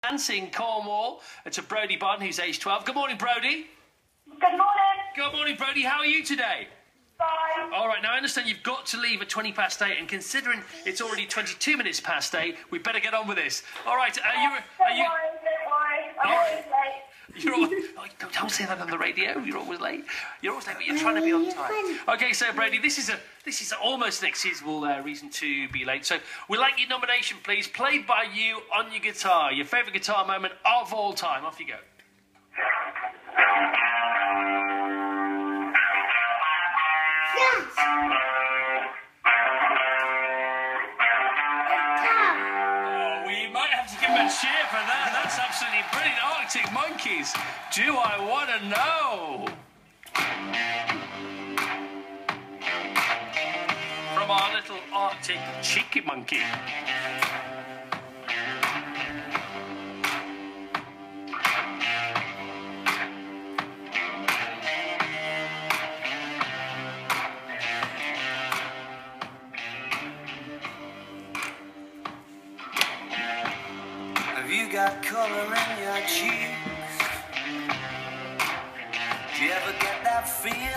in Cornwall to Brody Bond, who's age 12. Good morning, Brody. Good morning. Good morning, Brody. How are you today? Fine. All right, now I understand you've got to leave at 8:20, and considering it's already 22 minutes past 8, we better get on with this. All right, Don't worry. I'm always late. You're always, don't say that on the radio. You're always late. You're always late, but you're trying to be on time. Okay, so Brady, this is almost an excusable reason to be late. So we'd like your nomination, please, played by you on your guitar. Your favourite guitar moment of all time. Off you go. Yes. We might have to give him a cheer for that. That's absolutely brilliant. Arctic Monkeys. Do I want to know? From our little Arctic cheeky monkey. Have you got color in your cheeks? Do you ever get that feeling?